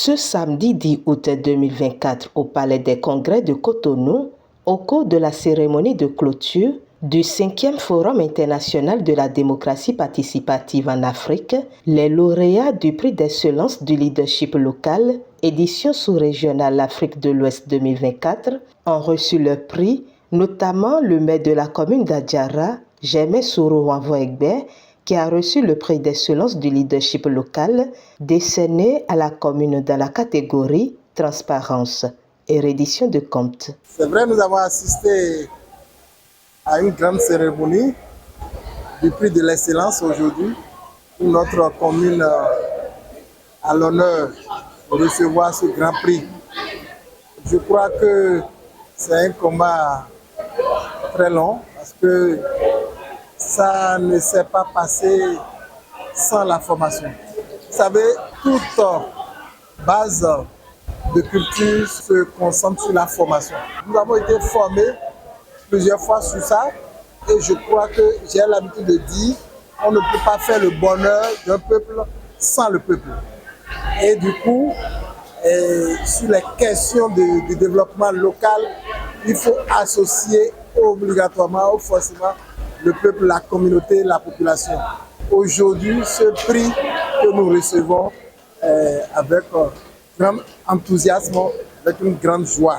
Ce samedi 10 août 2024 au Palais des Congrès de Cotonou, au cours de la cérémonie de clôture du 5e Forum international de la démocratie participative en Afrique, les lauréats du prix d'excellence du leadership local, édition sous-régionale Afrique de l'Ouest 2024, ont reçu leur prix, notamment le maire de la commune d'Adjara, Germain Soro-Wanvo-Egbe, qui a reçu le prix d'excellence du leadership local décerné à la commune dans la catégorie transparence et reddition de comptes. C'est vrai, nous avons assisté à une grande cérémonie du prix de l'excellence aujourd'hui, où notre commune a l'honneur de recevoir ce grand prix. Je crois que c'est un combat très long parce que ça ne s'est pas passé sans la formation. Vous savez, toute base de culture se concentre sur la formation. Nous avons été formés plusieurs fois sur ça et je crois que j'ai l'habitude de dire on ne peut pas faire le bonheur d'un peuple sans le peuple. Et du coup, sur les questions de développement local, il faut associer obligatoirement ou forcément le peuple, la communauté, la population. Aujourd'hui, ce prix que nous recevons avec grand enthousiasme, avec une grande joie.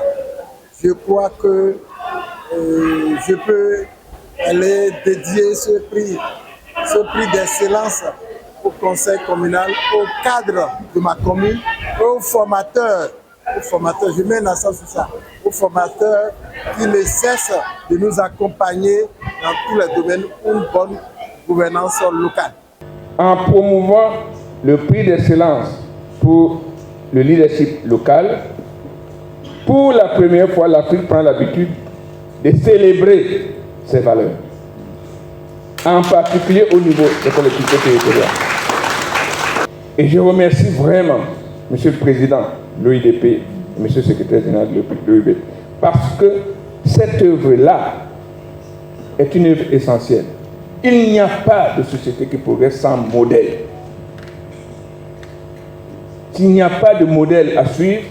Je crois que je peux aller dédier ce prix d'excellence au conseil communal, au cadre de ma commune, aux formateurs, je mets un accent sur ça, aux formateurs qui ne cessent de nous accompagner dans tous les domaines pour une bonne gouvernance locale. En promouvant le prix d'excellence pour le leadership local, pour la première fois, l'Afrique prend l'habitude de célébrer ses valeurs, en particulier au niveau des collectivités territoriales. Et je remercie vraiment Monsieur le Président de l'OIDP et Monsieur le Secrétaire général de l'OIDP, parce que cette œuvre-là est une œuvre essentielle. Il n'y a pas de société qui progresse sans modèle. S'il n'y a pas de modèle à suivre,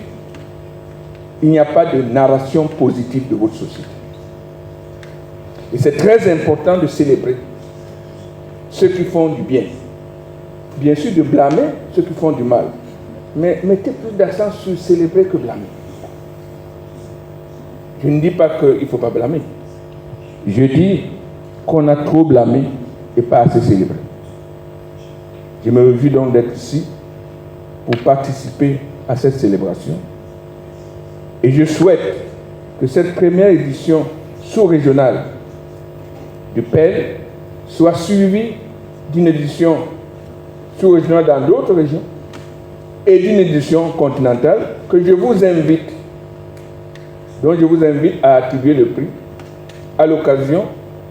il n'y a pas de narration positive de votre société. Et c'est très important de célébrer ceux qui font du bien. Bien sûr, de blâmer ceux qui font du mal. Mais mettez plus d'accent sur célébrer que blâmer. Je ne dis pas qu'il ne faut pas blâmer. Je dis qu'on a trop blâmé et pas assez célébré. Je me réjouis donc d'être ici pour participer à cette célébration. Et je souhaite que cette première édition sous-régionale du PEL soit suivie d'une édition sous-régionale dans d'autres régions et d'une édition continentale que je vous invite, dont je vous invite à attribuer le prix à l'occasion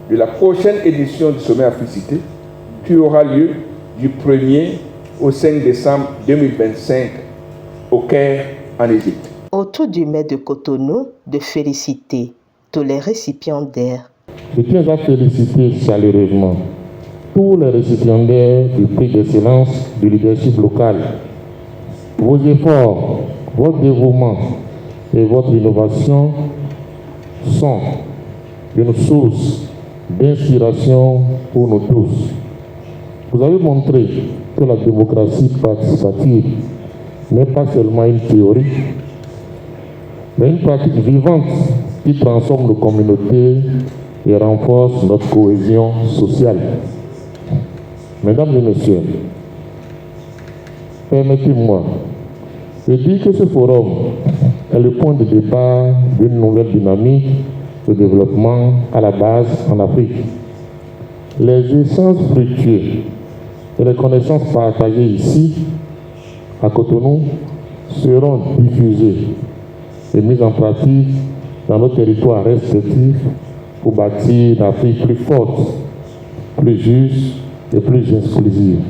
de la prochaine édition du sommet Africité qui aura lieu du 1er au 5 décembre 2025 au Caire, en Égypte. Autour du maire de Cotonou de féliciter tous les récipiendaires. Je tiens à féliciter chaleureusement tous les récipiendaires du prix d'excellence du leadership local. Vos efforts, votre dévouement et votre innovation sont une source d'inspiration pour nous tous. Vous avez montré que la démocratie participative n'est pas seulement une théorie, mais une pratique vivante qui transforme nos communautés et renforce notre cohésion sociale. Mesdames et messieurs, permettez-moi de dire que ce forum est le point de départ d'une nouvelle dynamique de développement à la base en Afrique. Les échanges fructueux et les connaissances partagées ici, à Cotonou, seront diffusées et mises en pratique dans nos territoires respectifs pour bâtir une Afrique plus forte, plus juste et plus inclusive.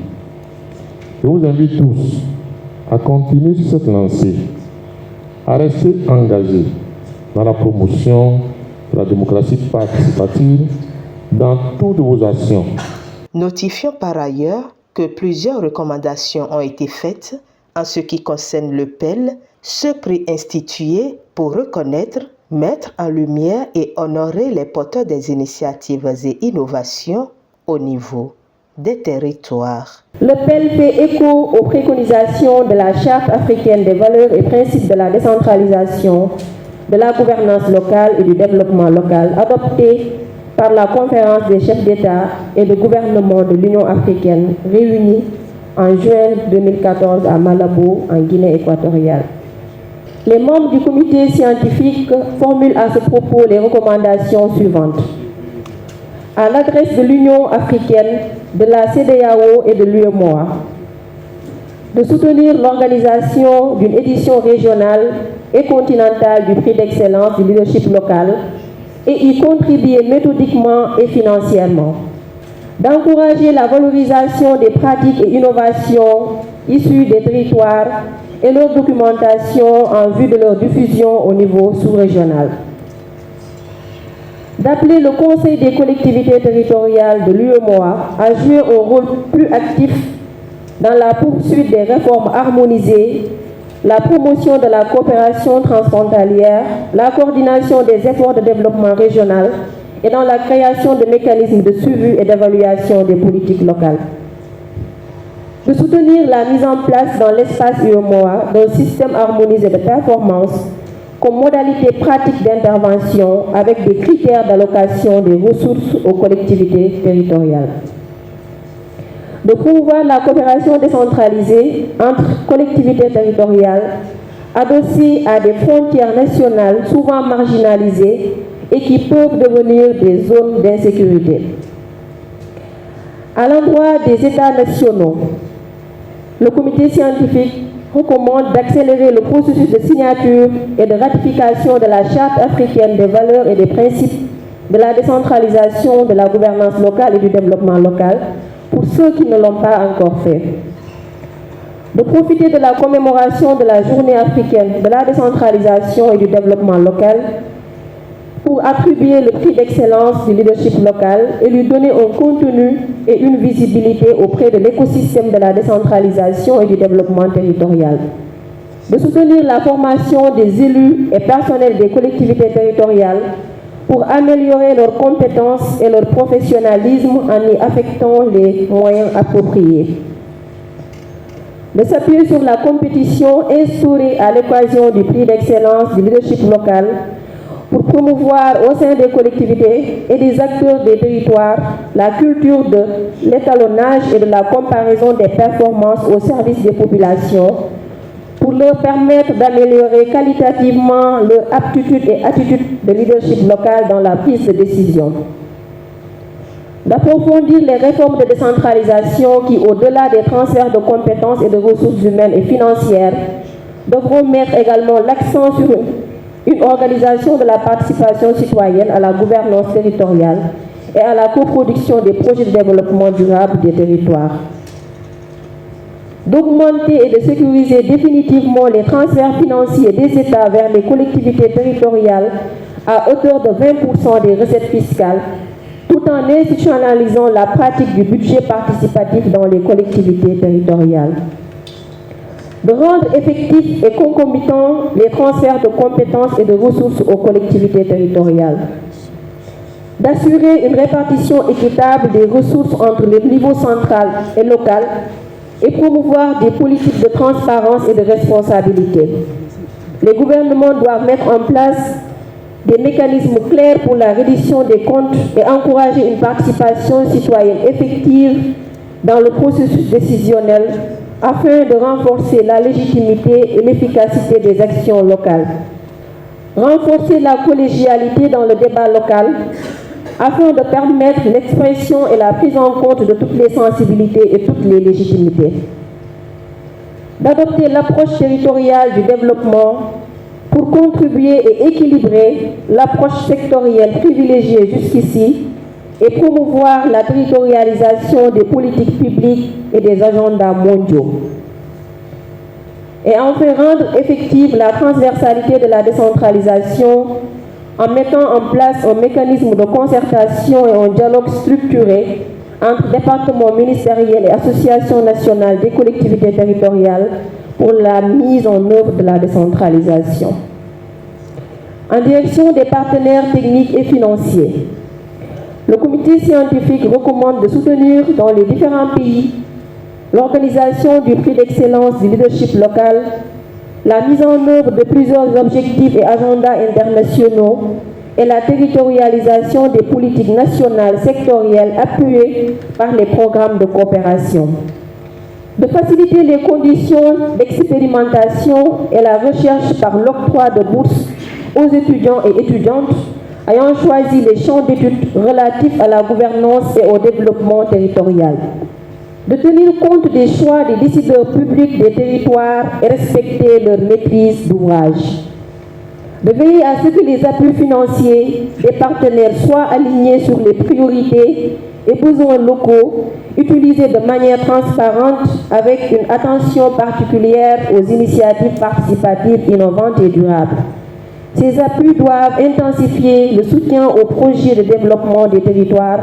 Je vous invite tous à continuer sur cette lancée, à rester engagés dans la promotion de la démocratie participative dans toutes vos actions. Notifions par ailleurs que plusieurs recommandations ont été faites En ce qui concerne le PEL, ce prix institué pour reconnaître, mettre en lumière et honorer les porteurs des initiatives et innovations au niveau des territoires. Le PEL fait écho aux préconisations de la Charte africaine des valeurs et principes de la décentralisation, de la gouvernance locale et du développement local, adoptée par la conférence des chefs d'État et de gouvernement de l'Union africaine réunie en juin 2014 à Malabo, en Guinée équatoriale. Les membres du comité scientifique formulent à ce propos les recommandations suivantes. À l'adresse de l'Union africaine, de la CEDEAO et de l'UEMOA, de soutenir l'organisation d'une édition régionale et continentale du prix d'excellence du leadership local et y contribuer méthodiquement et financièrement, d'encourager la valorisation des pratiques et innovations issues des territoires et leur documentation en vue de leur diffusion au niveau sous-régional, d'appeler le Conseil des collectivités territoriales de l'UEMOA à jouer un rôle plus actif dans la poursuite des réformes harmonisées, la promotion de la coopération transfrontalière, la coordination des efforts de développement régional et dans la création de mécanismes de suivi et d'évaluation des politiques locales. De soutenir la mise en place dans l'espace UEMOA d'un système harmonisé de performance comme modalité pratique d'intervention avec des critères d'allocation des ressources aux collectivités territoriales. De promouvoir la coopération décentralisée entre collectivités territoriales adossées à des frontières nationales souvent marginalisées et qui peuvent devenir des zones d'insécurité. À l'endroit des États nationaux, le comité scientifique recommande d'accélérer le processus de signature et de ratification de la Charte africaine des valeurs et des principes de la décentralisation, de la gouvernance locale et du développement local pour ceux qui ne l'ont pas encore fait. De profiter de la commémoration de la Journée africaine de la décentralisation et du développement local pour attribuer le prix d'excellence du leadership local et lui donner un contenu et une visibilité auprès de l'écosystème de la décentralisation et du développement territorial. De soutenir la formation des élus et personnels des collectivités territoriales pour améliorer leurs compétences et leur professionnalisme en y affectant les moyens appropriés. De s'appuyer sur la compétition instaurée à l'occasion du prix d'excellence du leadership local pour promouvoir au sein des collectivités et des acteurs des territoires la culture de l'étalonnage et de la comparaison des performances au service des populations pour leur permettre d'améliorer qualitativement leur aptitude et attitude de leadership local dans la prise de décision. D'approfondir les réformes de décentralisation qui, au-delà des transferts de compétences et de ressources humaines et financières, devront mettre également l'accent sur une organisation de la participation citoyenne à la gouvernance territoriale et à la coproduction des projets de développement durable des territoires. D'augmenter et de sécuriser définitivement les transferts financiers des États vers les collectivités territoriales à hauteur de 20% des recettes fiscales, tout en institutionnalisant la pratique du budget participatif dans les collectivités territoriales. De rendre effectifs et concomitants les transferts de compétences et de ressources aux collectivités territoriales. D'assurer une répartition équitable des ressources entre le niveau central et local et promouvoir des politiques de transparence et de responsabilité. Les gouvernements doivent mettre en place des mécanismes clairs pour la reddition des comptes et encourager une participation citoyenne effective dans le processus décisionnel afin de renforcer la légitimité et l'efficacité des actions locales. Renforcer la collégialité dans le débat local afin de permettre l'expression et la prise en compte de toutes les sensibilités et toutes les légitimités. D'adopter l'approche territoriale du développement pour contribuer et équilibrer l'approche sectorielle privilégiée jusqu'ici et promouvoir la territorialisation des politiques publiques et des agendas mondiaux. Et enfin, rendre effective la transversalité de la décentralisation en mettant en place un mécanisme de concertation et un dialogue structuré entre départements ministériels et associations nationales des collectivités territoriales pour la mise en œuvre de la décentralisation. En direction des partenaires techniques et financiers, le comité scientifique recommande de soutenir dans les différents pays l'organisation du prix d'excellence du leadership local, la mise en œuvre de plusieurs objectifs et agendas internationaux et la territorialisation des politiques nationales sectorielles appuyées par les programmes de coopération. De faciliter les conditions d'expérimentation et la recherche par l'octroi de bourses aux étudiants et étudiantes ayant choisi les champs d'études relatifs à la gouvernance et au développement territorial. De tenir compte des choix des décideurs publics des territoires et respecter leur maîtrise d'ouvrage. De veiller à ce que les appuis financiers des partenaires soient alignés sur les priorités et besoins locaux, utilisés de manière transparente avec une attention particulière aux initiatives participatives innovantes et durables. Ces appuis doivent intensifier le soutien aux projets de développement des territoires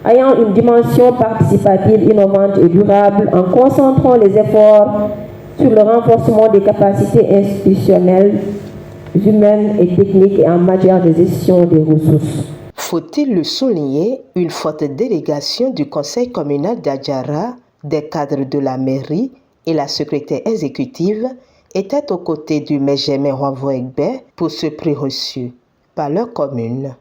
ayant une dimension participative innovante et durable en concentrant les efforts sur le renforcement des capacités institutionnelles, humaines et techniques et en matière de gestion des ressources. Faut-il le souligner, une forte délégation du conseil communal d'Adjara, des cadres de la mairie et la secrétaire exécutive était aux côtés du maire Germain Roivroy-Egbe pour ce prix reçu par leur commune.